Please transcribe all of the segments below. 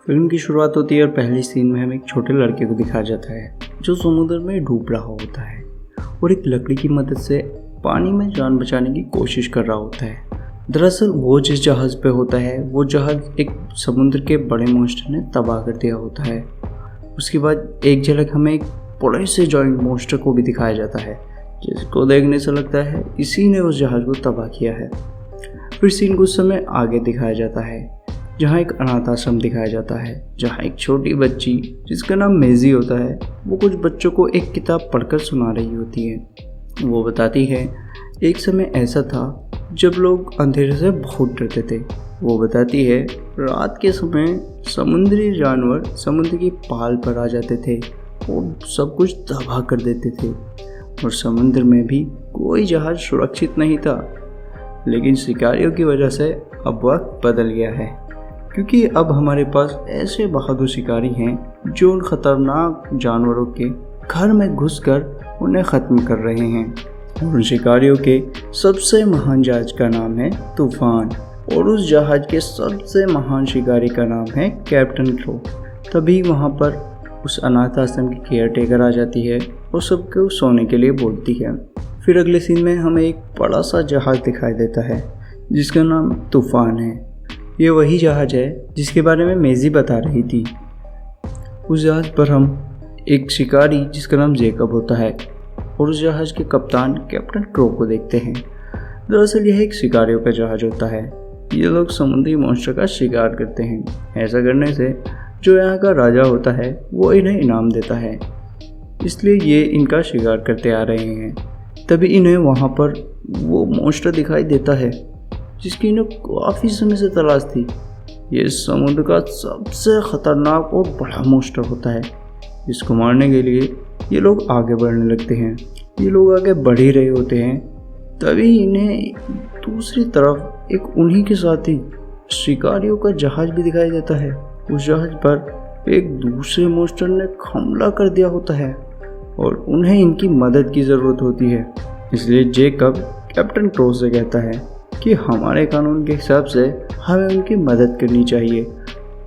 Film की शुरुआत होती है और पहली सीन में हमें एक छोटे लड़के को दिखाया जाता है जो समुद्र में डूब रहा होता है और एक लकड़ी की मदद से पानी में जान बचाने की कोशिश कर रहा होता है। दरअसल वो जिस जहाज पे होता है वो जहाज एक समुद्र के बड़े मॉन्स्टर ने तबाह कर दिया होता है। उसके बाद एक झलक हमें एक बड़े से जॉइंट मॉन्स्टर को भी दिखाया जाता है जिसको देखने से लगता है इसी ने उस जहाज को तबाह किया है। फिर सीन कुछ समय आगे दिखाया जाता है जहाँ एक अनाथ आश्रम दिखाया जाता है जहाँ एक छोटी बच्ची जिसका नाम मेजी होता है वो कुछ बच्चों को एक किताब पढ़कर सुना रही होती है। वो बताती है एक समय ऐसा था जब लोग अंधेरे से बहुत डरते थे। वो बताती है रात के समय समुद्री जानवर समुद्र की पाल पर आ जाते थे और सब कुछ तबाह कर देते थे और समुद्र में भी कोई जहाज सुरक्षित नहीं था। लेकिन शिकारियों की वजह से अब वक्त बदल गया है क्योंकि अब हमारे पास ऐसे बहादुर शिकारी हैं जो उन खतरनाक जानवरों के घर में घुसकर उन्हें ख़त्म कर रहे हैं। और उन शिकारियों के सबसे महान जहाज का नाम है तूफान और उस जहाज के सबसे महान शिकारी का नाम है कैप्टन क्रो। तभी वहाँ पर उस अनाथ आश्रम की केयर टेकर आ जाती है और सबको सोने के लिए बोलती है। फिर अगले सीन में हमें एक बड़ा सा जहाज दिखाई देता है जिसका नाम तूफान है। ये वही जहाज है जिसके बारे में मेजी बता रही थी। उस जहाज पर हम एक शिकारी जिसका नाम जेकब होता है और उस जहाज के कप्तान कैप्टन क्रो को देखते हैं। दरअसल यह एक शिकारियों का जहाज होता है। ये लोग समुद्री मॉन्स्टर का शिकार करते हैं। ऐसा करने से जो यहाँ का राजा होता है वो इन्हें इनाम देता है, इसलिए ये इनका शिकार करते आ रहे हैं। तभी इन्हें वहाँ पर वो मॉन्स्टर दिखाई देता है जिसकी इन्हें काफ़ी समय से तलाश थी। ये समुद्र का सबसे खतरनाक और बड़ा मॉन्स्टर होता है। इसको मारने के लिए ये लोग आगे बढ़ने लगते हैं। ये लोग आगे बढ़ ही रहे होते हैं तभी इन्हें दूसरी तरफ एक उन्हीं के साथ ही शिकारियों का जहाज भी दिखाई देता है। उस जहाज पर एक दूसरे मॉन्स्टर ने हमला कर दिया होता है और उन्हें इनकी मदद की ज़रूरत होती है। इसलिए जेकब कैप्टन क्रो से कहता है कि हमारे कानून के हिसाब से हमें उनकी मदद करनी चाहिए।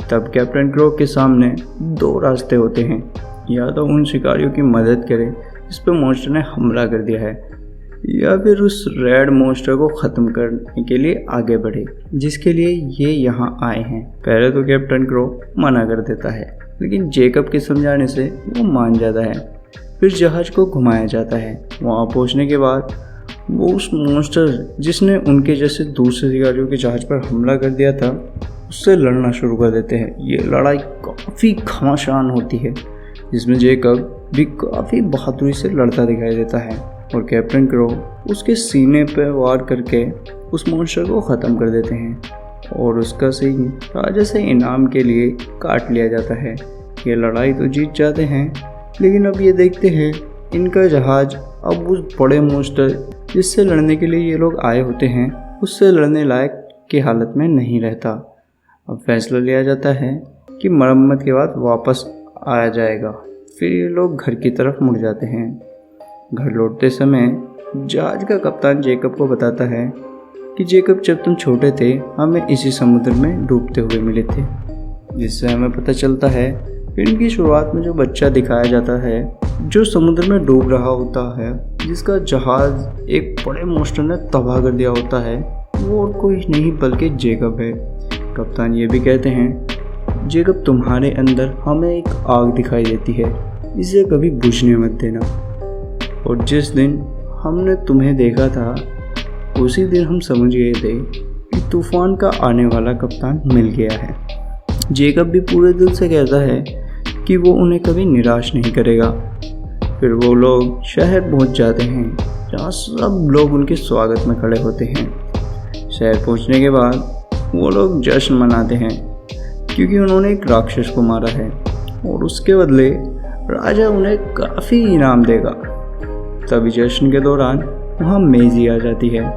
तब कैप्टन क्रो के सामने दो रास्ते होते हैं, या तो उन शिकारियों की मदद करें जिस पर मॉन्स्टर ने हमला कर दिया है, या फिर उस रेड मॉन्स्टर को ख़त्म करने के लिए आगे बढ़े जिसके लिए ये यहाँ आए हैं। पहले तो कैप्टन क्रो मना कर देता है लेकिन जेकब के समझाने से वो मान जाता है। फिर जहाज को घुमाया जाता है। वहाँ पहुँचने के बाद वो उस मॉन्स्टर जिसने उनके जैसे दूसरे शिकारियों के जहाज पर हमला कर दिया था उससे लड़ना शुरू कर देते हैं। ये लड़ाई काफ़ी घमासान होती है जिसमें जेकब भी काफ़ी बहादुरी से लड़ता दिखाई देता है और कैप्टन क्रो उसके सीने पर वार करके उस मॉन्स्टर को ख़त्म कर देते हैं और उसका सींग राजा से इनाम के लिए काट लिया जाता है। ये लड़ाई तो जीत जाते हैं लेकिन अब ये देखते हैं इनका जहाज अब उस बड़े मॉन्स्टर जिससे लड़ने के लिए ये लोग आए होते हैं उससे लड़ने लायक की हालत में नहीं रहता। अब फैसला लिया जाता है कि मरम्मत के बाद वापस आया जाएगा। फिर ये लोग घर की तरफ मुड़ जाते हैं। घर लौटते समय जहाज का कप्तान जेकब को बताता है कि जेकब जब तुम छोटे थे हमें इसी समुद्र में डूबते हुए मिले थे, जिससे हमें पता चलता है फिल्म की शुरुआत में जो बच्चा दिखाया जाता है जो समुद्र में डूब रहा होता है जिसका जहाज एक बड़े मॉन्स्टर ने तबाह कर दिया होता है वो और कोई नहीं बल्कि जेकब है। कप्तान ये भी कहते हैं जेकब तुम्हारे अंदर हमें एक आग दिखाई देती है, इसे कभी बुझने मत देना। और जिस दिन हमने तुम्हें देखा था उसी दिन हम समझ गए थे कि तूफान का आने वाला कप्तान मिल गया है। जेकब भी पूरे दिल से कहता है कि वो उन्हें कभी निराश नहीं करेगा। फिर वो लोग शहर पहुंच जाते हैं जहाँ सब लोग उनके स्वागत में खड़े होते हैं। शहर पहुंचने के बाद वो लोग जश्न मनाते हैं क्योंकि उन्होंने एक राक्षस को मारा है और उसके बदले राजा उन्हें काफ़ी इनाम देगा। तभी जश्न के दौरान वहाँ मेजी आ जाती है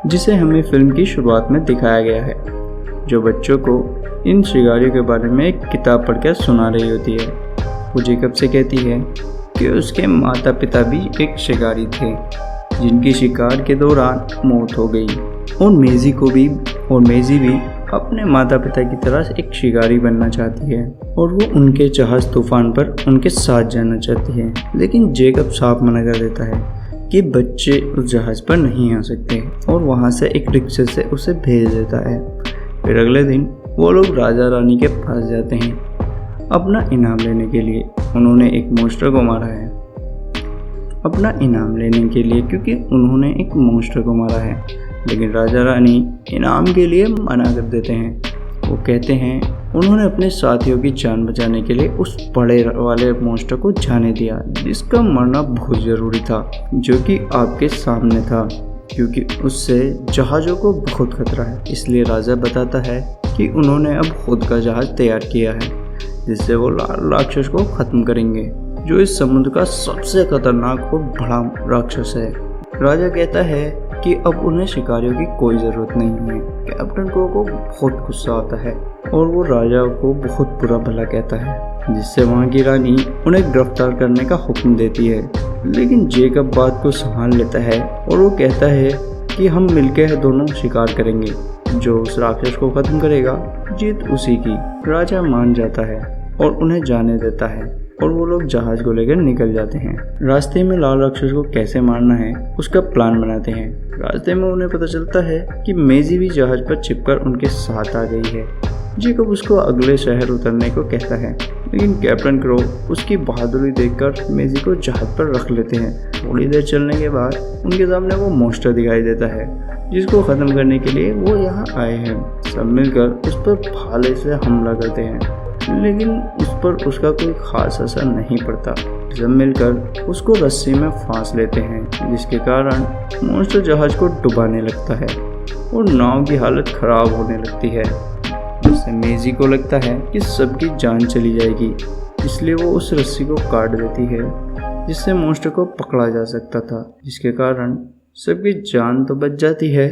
जिसे हमें फिल्म की शुरुआत में दिखाया गया है, जो बच्चों को इन शिकारियों के बारे में एक किताब पढ़कर सुना रही होती है। वो जेकब से कहती है कि उसके माता पिता भी एक शिकारी थे जिनकी शिकार के दौरान मौत हो गई और मेजी भी अपने माता पिता की तरह एक शिकारी बनना चाहती है और वो उनके जहाज तूफान पर उनके साथ जाना चाहती है। लेकिन जेकब साफ मना कर देता है कि बच्चे उस जहाज पर नहीं आ सकते और वहाँ से एक रिक्शे से उसे भेज देता है। फिर अगले दिन वो लोग राजा रानी के पास जाते हैं अपना इनाम लेने के लिए। उन्होंने एक मॉन्स्टर को मारा है अपना इनाम लेने के लिए, क्योंकि उन्होंने एक मॉन्स्टर को मारा है। लेकिन राजा रानी इनाम के लिए मना कर देते हैं। वो कहते हैं उन्होंने अपने साथियों की जान बचाने के लिए उस बड़े वाले मॉन्स्टर को जाने दिया जिसका मरना बहुत ज़रूरी था, जो कि आपके सामने था, क्योंकि उससे जहाज़ों को बहुत खतरा है। इसलिए राजा बताता है कि उन्होंने अब खुद का जहाज़ तैयार किया है जिससे वो राक्षस को ख़त्म करेंगे, जो इस समुद्र का सबसे खतरनाक और बड़ा राक्षस है। राजा कहता है कि अब उन्हें शिकारियों की कोई ज़रूरत नहीं है। कैप्टन क्रो को बहुत गुस्सा आता है और वो राजा को बहुत बुरा भला कहता है, जिससे वहाँ की रानी उन्हें गिरफ्तार करने का हुक्म देती है। लेकिन जेकब बात को संभाल लेता है और वो कहता है कि हम मिलकर दोनों शिकार करेंगे, जो उस राक्षस को ख़त्म करेगा जीत उसी की। राजा मान जाता है और उन्हें जाने देता है और वो लोग जहाज को लेकर निकल जाते हैं। रास्ते में लाल राक्षस को कैसे मारना है उसका प्लान बनाते हैं। रास्ते में उन्हें पता चलता है कि मेजी भी जहाज पर छिपकर उनके साथ आ गई है। जेकब उसको अगले शहर उतरने को कहता है, लेकिन कैप्टन क्रो उसकी बहादुरी देखकर मेजी को जहाज पर रख लेते हैं। थोड़ी देर चलने के बाद उनके सामने वो मॉन्स्टर दिखाई देता है जिसको ख़त्म करने के लिए वो यहाँ आए हैं। सब मिलकर उस पर भाले से हमला करते हैं, लेकिन उस पर उसका कोई खास असर नहीं पड़ता। सब मिलकर उसको रस्सी में फांस लेते हैं, जिसके कारण मॉन्स्टर जहाज को डुबाने लगता है और नाव की हालत खराब होने लगती है। जिससे मेजी को लगता है कि सबकी जान चली जाएगी, इसलिए वो उस रस्सी को काट देती है जिससे मॉन्स्टर को पकड़ा जा सकता था, जिसके कारण सबकी जान तो बच जाती है।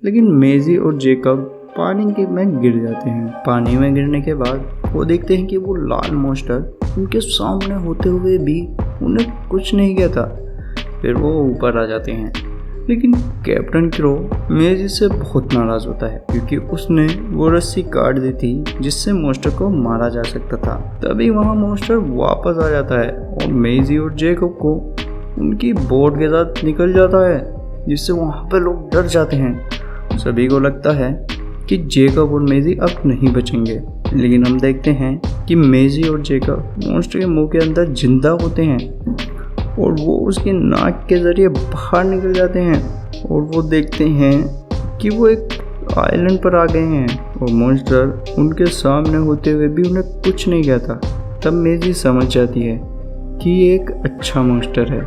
लेकिन मेजी और जेकब पानी में गिर जाते हैं। पानी में गिरने के बाद वो देखते हैं कि वो लाल मॉन्स्टर उनके सामने होते हुए भी उन्हें कुछ नहीं किया था। फिर वो ऊपर आ जाते हैं, लेकिन कैप्टन क्रो मेजी से बहुत नाराज़ होता है क्योंकि उसने वो रस्सी काट दी थी जिससे मॉन्स्टर को मारा जा सकता था। तभी वहाँ मॉन्स्टर वापस आ जाता है और मेजी और जेकब को उनकी बोट के साथ निकल जाता है, जिससे वहाँ पे लोग डर जाते हैं। सभी को लगता है कि जेकब और मेजी अब नहीं बचेंगे, लेकिन हम देखते हैं कि मेजी और जेकब मॉन्स्टर के मुंह के अंदर जिंदा होते हैं और वो उसके नाक के ज़रिए बाहर निकल जाते हैं और वो देखते हैं कि वो एक आइलैंड पर आ गए हैं और मॉन्स्टर उनके सामने होते हुए भी उन्हें कुछ नहीं किया था। तब मेजी समझ जाती है कि ये एक अच्छा मॉन्स्टर है,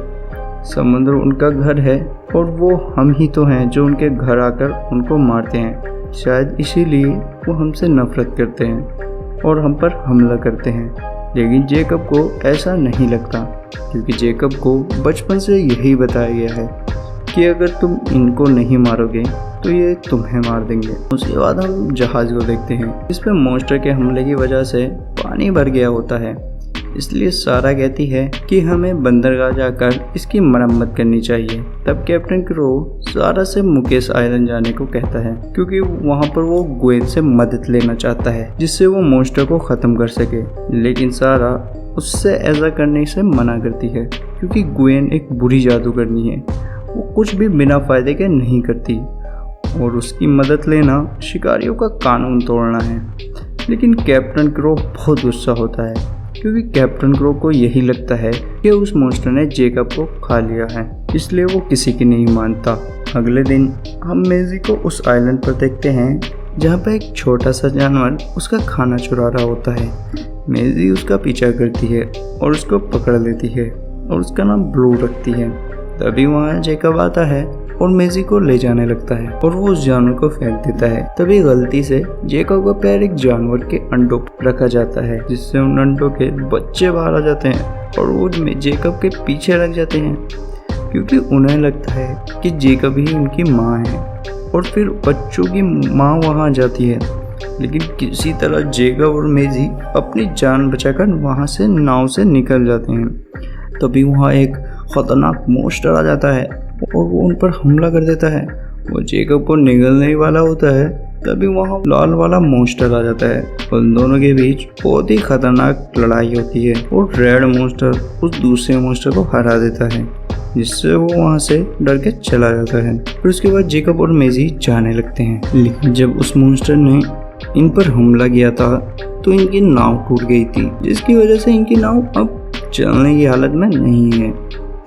समुद्र उनका घर है और वो हम ही तो हैं जो उनके घर आकर उनको मारते हैं। शायद इसीलिए वो हमसे नफरत करते हैं और हम पर हमला करते हैं। लेकिन जेकब को ऐसा नहीं लगता, क्योंकि जेकब को बचपन से यही बताया गया है कि अगर तुम इनको नहीं मारोगे तो ये तुम्हें मार देंगे। उसके बाद हम जहाज़ को देखते हैं। इस पर मॉन्स्टर के हमले की वजह से पानी भर गया होता है, इसलिए सारा कहती है कि हमें बंदरगाह जाकर इसकी मरम्मत करनी चाहिए। तब कैप्टन क्रो सारा से मुकेश आइलैंड जाने को कहता है, क्योंकि वहाँ पर वो ग्वेन से मदद लेना चाहता है जिससे वो मॉन्स्टर को ख़त्म कर सके। लेकिन सारा उससे ऐसा करने से मना करती है, क्योंकि ग्वेन एक बुरी जादूगरनी है, वो कुछ भी बिना फ़ायदे के नहीं करती और उसकी मदद लेना शिकारियों का कानून तोड़ना है। लेकिन कैप्टन क्रो बहुत गुस्सा होता है, क्योंकि कैप्टन क्रो को यही लगता है कि उस मॉन्स्टर ने जेकब को खा लिया है, इसलिए वो किसी की नहीं मानता। अगले दिन हम मेजी को उस आइलैंड पर देखते हैं जहाँ पर एक छोटा सा जानवर उसका खाना चुरा रहा होता है। मेजी उसका पीछा करती है और उसको पकड़ लेती है और उसका नाम ब्लू रखती है। तभी वहाँ जेकब आता है और मेजी को ले जाने लगता है और वो उस जानवर को फेंक देता है। तभी गलती से जेकब का पैर एक जानवर के अंडों पर रखा जाता है, जिससे उन अंडों के बच्चे बाहर आ जाते हैं और वो जेकब के पीछे लग जाते हैं, क्योंकि उन्हें लगता है कि जेकब ही उनकी माँ है। और फिर बच्चों की माँ वहाँ जाती है, लेकिन किसी तरह जेकब और मेजी अपनी जान बचाकर वहाँ से नाव से निकल जाते हैं। तभी वहाँ एक खतरनाक मॉन्स्टर आ जाता है और वो उन पर हमला कर देता है। वो जेकब को निगलने वाला होता है, तभी वहाँ लाल वाला मॉन्स्टर आ जाता है। उन दोनों के बीच बहुत ही खतरनाक लड़ाई होती है और रेड मॉन्स्टर उस दूसरे मॉन्स्टर को हरा देता है, जिससे वो वहाँ से डर के चला जाता है। फिर उसके बाद जेकब और मेजी जाने लगते हैं, लेकिन जब उस मॉन्स्टर ने इन पर हमला किया था तो इनकी नाव टूट गई थी, जिसकी वजह से इनकी नाव अब चलने की हालत में नहीं है।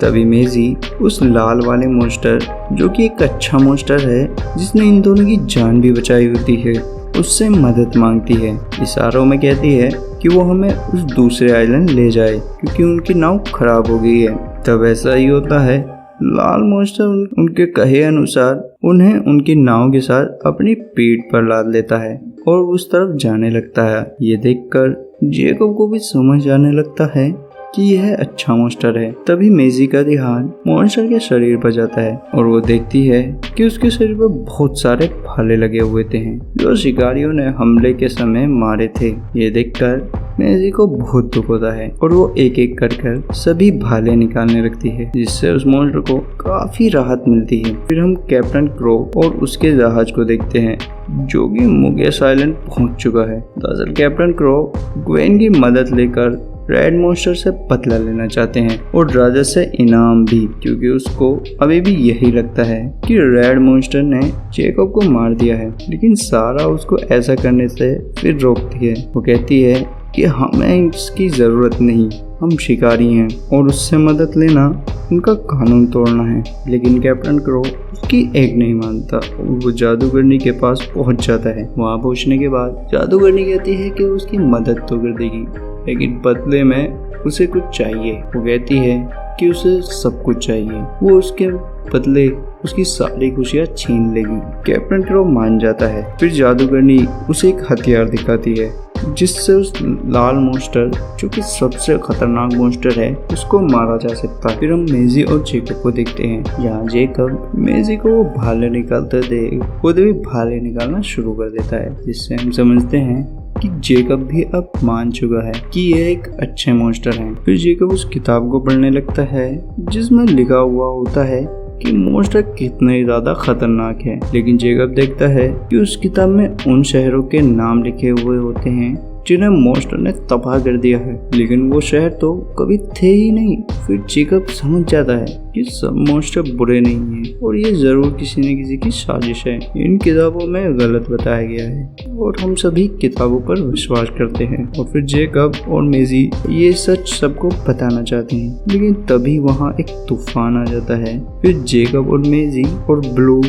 तभी मेजी उस लाल वाले मॉन्स्टर, जो कि एक अच्छा मॉन्स्टर है जिसने इन दोनों की जान भी बचाई होती है, उससे मदद मांगती है। इशारों में कहती है कि वो हमें उस दूसरे आइलैंड ले जाए क्योंकि उनकी नाव खराब हो गई है। तब ऐसा ही होता है, लाल मॉन्स्टर उनके कहे अनुसार उन्हें उनकी नाव के साथ अपनी पीठ पर लाद लेता है और उस तरफ जाने लगता है। ये देखकर जेकब को भी समझ आने लगता है कि यह अच्छा मॉन्स्टर है। तभी मेजी का ध्यान मॉन्स्टर के शरीर पर जाता है और वो देखती है कि उसके शरीर पर बहुत सारे भाले लगे हुए थे जो शिकारियों ने हमले के समय मारे थे। ये देखकर मेजी को बहुत दुख होता है और वो एक एक कर सभी भाले निकालने लगती है, जिससे उस मॉन्स्टर को काफी राहत मिलती है। फिर हम कैप्टन क्रो और उसके जहाज को देखते हैं, जो कि मुगेस आइलैंड पहुंच चुका है। दरअसल कैप्टन क्रो ग्वेन की मदद लेकर रेड मॉन्स्टर से बदला लेना चाहते हैं और राजा से इनाम भी, क्योंकि उसको अभी भी यही लगता है कि रेड मॉन्स्टर ने जेकब को मार दिया है। लेकिन सारा उसको ऐसा करने से फिर रोकती है। वो कहती है कि हमें इसकी जरूरत नहीं, हम शिकारी हैं और उससे मदद लेना उनका कानून तोड़ना है। लेकिन कैप्टन क्रो उसकी एक नहीं मानता और वो जादूगरनी के पास पहुंच जाता है। वहां पहुंचने के बाद जादूगरनी कहती है कि उसकी मदद तो कर देगी, लेकिन बदले में उसे कुछ चाहिए। वो कहती है कि उसे सब कुछ चाहिए, वो उसके बदले उसकी सारी खुशियाँ छीन लेगी। कैप्टन क्रो मान जाता है। फिर जादूगरनी उसे एक हथियार दिखाती है, जिससे उस लाल मॉन्स्टर, जो कि सबसे खतरनाक मॉन्स्टर है, उसको मारा जा सकता है। फिर हम मेजी और जेकब को देखते हैं। यहाँ जेकब मेजी को वो भाले निकालते देख खुद भी भाले निकालना शुरू कर देता है, जिससे हम समझते हैं कि जेकब भी अब मान चुका है कि यह एक अच्छे मॉन्स्टर हैं। फिर जेकब उस किताब को पढ़ने लगता है, जिसमें लिखा हुआ होता है कि मॉन्स्टर कितने ज्यादा खतरनाक है। लेकिन जेकब देखता है कि उस किताब में उन शहरों के नाम लिखे हुए होते हैं जिन्हें मॉन्स्टर ने तबाह कर दिया है, लेकिन वो शहर तो कभी थे ही नहीं। फिर जेकब समझ जाता है कि सब मॉन्स्टर बुरे नहीं हैं और ये जरूर किसी न किसी की साजिश है। इन किताबों में गलत बताया गया है और हम सभी किताबों पर विश्वास करते हैं। और फिर जेकब और मेजी ये सच सबको बताना चाहते हैं, लेकिन तभी वहाँ एक तूफान आ जाता है। फिर जेकब और मेजी और ब्लू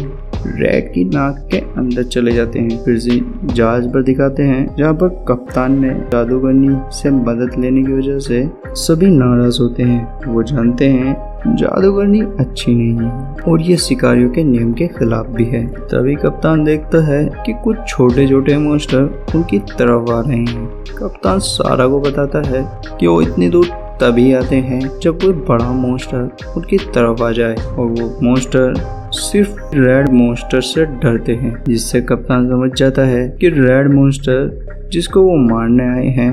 रेड की नाक के अंदर चले जाते हैं। फिर से जहाज पर दिखाते हैं, जहाँ पर कप्तान ने जादूगरनी से मदद लेने की वजह से सभी नाराज होते हैं। वो जानते हैं जादूगरनी अच्छी नहीं है और ये शिकारियों के नियम के खिलाफ भी है। तभी कप्तान देखता है कि कुछ छोटे छोटे मॉन्स्टर उनकी तरफ आ रहे हैं। कप्तान सारा को बताता है कि वो इतनी दूर तभी आते हैं जब कोई बड़ा मॉन्स्टर उनकी तरफ आ जाए, और वो मॉन्स्टर सिर्फ रेड मॉन्स्टर से डरते हैं, जिससे कप्तान समझ जाता है कि रेड मॉन्स्टर जिसको वो मारने आए हैं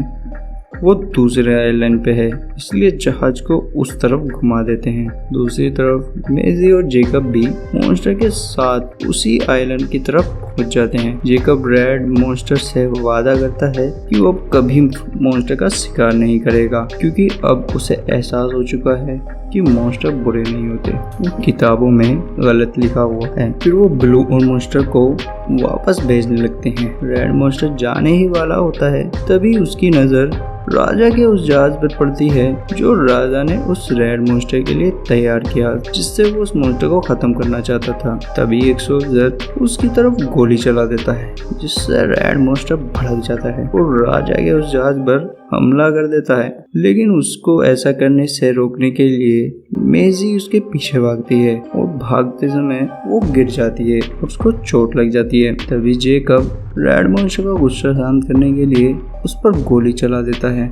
वो दूसरे आइलैंड पे है, इसलिए जहाज को उस तरफ घुमा देते हैं। दूसरी तरफ मेजी और जेकब भी मॉन्स्टर के साथ उसी आइलैंड की तरफ पहुंच जाते हैं। जेकब रेड मॉन्स्टर से वादा करता है कि वो अब कभी मॉन्स्टर का शिकार नहीं करेगा, क्योंकि अब उसे एहसास हो चुका है कि मॉन्स्टर बुरे नहीं होते, वो किताबों में गलत लिखा हुआ है। फिर वो ब्लू और मॉन्स्टर को वापस भेजने लगते हैं। रेड मॉन्स्टर जाने ही वाला होता है, तभी उसकी नजर राजा के उस जहाज पर पड़ती है जो राजा ने उस रेड मॉन्स्टर के लिए तैयार किया, जिससे वो उस मॉन्स्टर को खत्म करना चाहता था। तभी एक सोल्जर उसकी तरफ गोली चला देता है, जिससे रेड मॉन्स्टर भड़क जाता है और राजा के उस जहाज पर हमला कर देता है। लेकिन उसको ऐसा करने से रोकने के लिए मेजी उसके पीछे भागती है और भागते समय वो गिर जाती है, उसको चोट लग जाती है। तभी जेकब रेड मॉन्स्टर का गुस्सा शांत करने के लिए उस पर गोली चला देता है,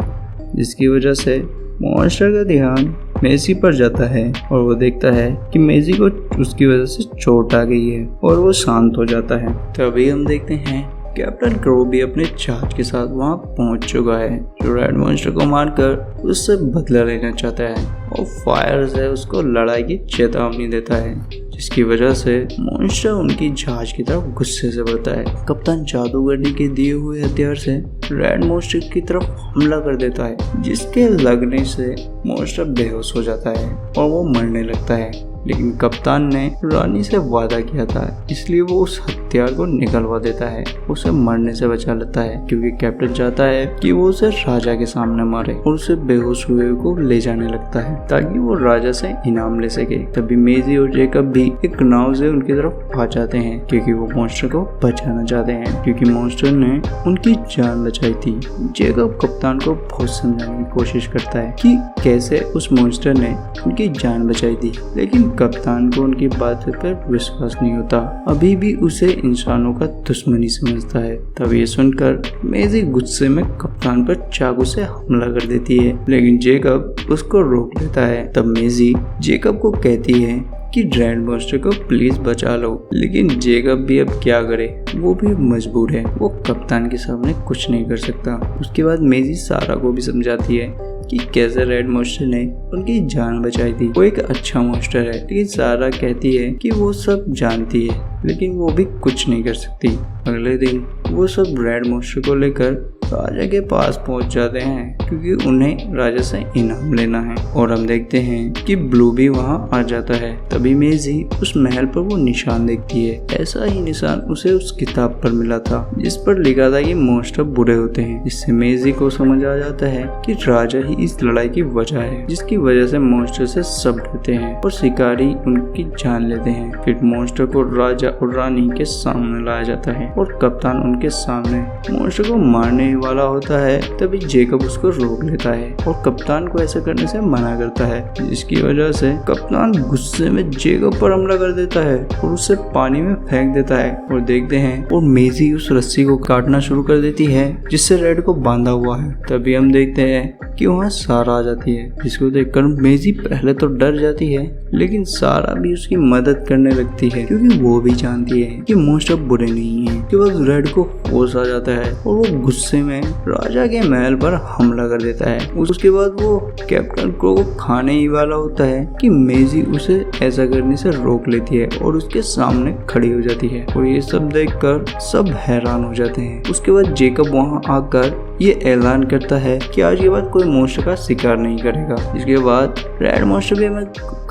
जिसकी वजह से मॉन्स्टर का ध्यान मेजी पर जाता है और वो देखता है कि मेजी को उसकी वजह से चोट आ गई है और वो शांत हो जाता है। तभी हम देखते हैं कैप्टन क्रो भी अपने जहाज के साथ वहां पहुंच चुका है, जो रेड मॉन्स्टर को मारकर उससे बदला लेना चाहता है और फायर से उसको लड़ाई की चेतावनी देता है, जिसकी वजह से मॉन्स्टर उनकी जहाज की तरफ गुस्से से बढ़ता है। कप्तान जादूगरनी के दिए हुए हथियार से रेड मॉन्स्टर की तरफ हमला कर देता है, जिसके लगने से मॉन्स्टर बेहोश हो जाता है और वो मरने लगता है। लेकिन कप्तान ने रानी से वादा किया था, इसलिए वो उस हथियार को निकलवा देता है, उसे मरने से बचा लेता है, क्योंकि कैप्टन चाहता है कि वो उसे राजा के सामने मारे और उसे बेहोश हुए को ले जाने लगता है ताकि वो राजा से इनाम ले सके। तभी मेजी और जेकब भी एक नाव से उनकी तरफ आ जाते हैं, क्योंकि वो मॉन्स्टर को बचाना चाहते हैं, क्योंकि मॉन्स्टर ने उनकी जान बचाई थी। जेकब कप्तान को बहुत समझाने की कोशिश करता है कि कैसे उस मॉन्स्टर ने उनकी जान बचाई थी, लेकिन कप्तान को उनकी बात पर विश्वास नहीं होता। अभी भी उसे इंसानों का दुश्मनी समझता है। तब ये सुनकर मेजी गुस्से में कप्तान पर चाकू से हमला कर देती है, लेकिन जेकब उसको रोक लेता है। तब मेजी जेकब को कहती है कि रेड मॉन्स्टर को प्लीज बचा लो, लेकिन जेकब भी अब क्या करे, वो भी मजबूर है, वो कप्तान के सामने कुछ नहीं कर सकता। उसके बाद मेजी सारा को भी समझाती है कि कैसे रेड मॉन्स्टर ने उनकी जान बचाई थी। वो एक अच्छा मॉन्स्टर है, लेकिन सारा कहती है कि वो सब जानती है, लेकिन वो भी कुछ नहीं कर सकती। अगले दिन वो सब रेड मॉन्स्टर को लेकर राजा के पास पहुंच जाते हैं, क्योंकि उन्हें राजा से इनाम लेना है। और हम देखते हैं कि ब्लू भी वहां आ जाता है। तभी मेजी उस महल पर वो निशान देखती है। ऐसा ही निशान उसे उस किताब पर मिला था, जिस पर लिखा था कि मॉन्स्टर बुरे होते हैं। इससे मेजी को समझ आ जाता है कि राजा ही इस लड़ाई की वजह है, जिसकी वजह से मॉन्स्टर से सब डरते हैं और शिकारी उनकी जान लेते हैं। फिर मॉन्स्टर को राजा और रानी के सामने लाया जाता है और कप्तान उनके सामने मॉन्स्टर को मारने वाला होता है। तभी जेकब उसको रोक लेता है और कप्तान को ऐसा करने से मना करता है, जिसकी वजह से कप्तान गुस्से में जेकब पर हमला कर देता है और उसे पानी में फेंक देता है। और देखते हैं और मेजी उस रस्सी को काटना शुरू कर देती है जिससे रेड को बांधा हुआ है। तभी हम देखते हैं कि वहाँ सारा आ जाती है, जिसको देखकर मेजी पहले तो डर जाती है, लेकिन सारा भी उसकी मदद करने लगती है, क्योंकि वो भी जानती है कि मॉन्स्टर बुरे नहीं है। उसके बाद रेड को होश आ जाता है और वो गुस्से में राजा के महल पर हमला कर देता है। उसके बाद वो कैप्टन को खाने ही वाला होता है कि मेजी उसे ऐसा करने से रोक लेती है और उसके सामने खड़ी हो जाती है। और ये सब देखकर सब हैरान हो जाते हैं। उसके बाद जेकब वहाँ आकर ये ऐलान करता है कि आज के बाद कोई मॉन्स्टर का शिकार नहीं करेगा। इसके बाद रेड मॉन्स्टर भी हमें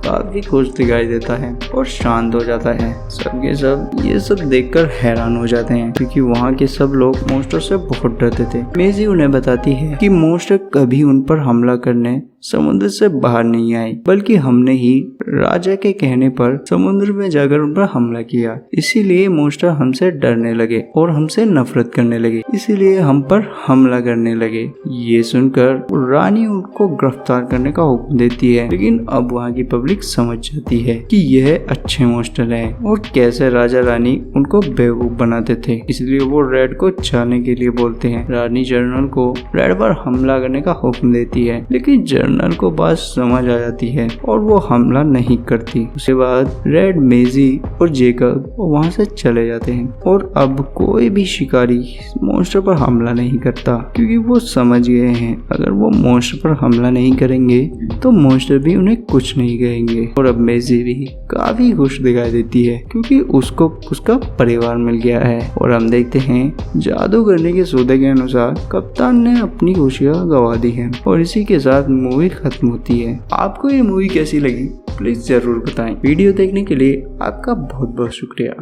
काफी खुश दिखाई देता है और शांत हो जाता है। सबके सब ये सब देखकर हैरान हो जाते हैं, क्योंकि वहाँ के सब लोग मॉन्स्टर से बहुत डरते थे। मेजी उन्हें बताती है कि मॉन्स्टर कभी उन पर हमला करने समुद्र से बाहर नहीं आए, बल्कि हमने ही राजा के कहने पर समुद्र में जाकर उन पर हमला किया। इसीलिए मॉन्स्टर हमसे डरने लगे और हमसे नफरत करने लगे, इसीलिए हम पर हमला करने लगे। ये सुनकर रानी उनको गिरफ्तार करने का हुक्म देती है, लेकिन अब वहाँ की पब्लिक समझ जाती है कि यह अच्छे मॉन्स्टर हैं और कैसे राजा रानी उनको बेवकूफ बनाते थे। इसलिए वो रेड को जाने के लिए बोलते हैं। रानी जनरल को रेड पर हमला करने का हुक्म देती है, लेकिन जनरल को बात समझ आ जाती है और वो हमला नहीं करती। उसके बाद रेड, मेजी और जेकब वहाँ से चले जाते हैं और अब कोई भी शिकारी मॉन्स्टर पर हमला नहीं करता, क्योंकि वो समझ गए हैं अगर वो मॉन्स्टर पर हमला नहीं करेंगे तो मॉन्स्टर भी उन्हें कुछ नहीं कहेंगे। और अब मेजी भी काफी खुश दिखाई देती है, क्योंकि उसको उसका परिवार मिल गया है। और हम देखते हैं जादू करने के सौदे के अनुसार कप्तान ने अपनी खुशियाँ गंवा दी है और इसी के साथ मूवी खत्म होती है। आपको ये मूवी कैसी लगी प्लीज जरूर बताएं। वीडियो देखने के लिए आपका बहुत बहुत शुक्रिया।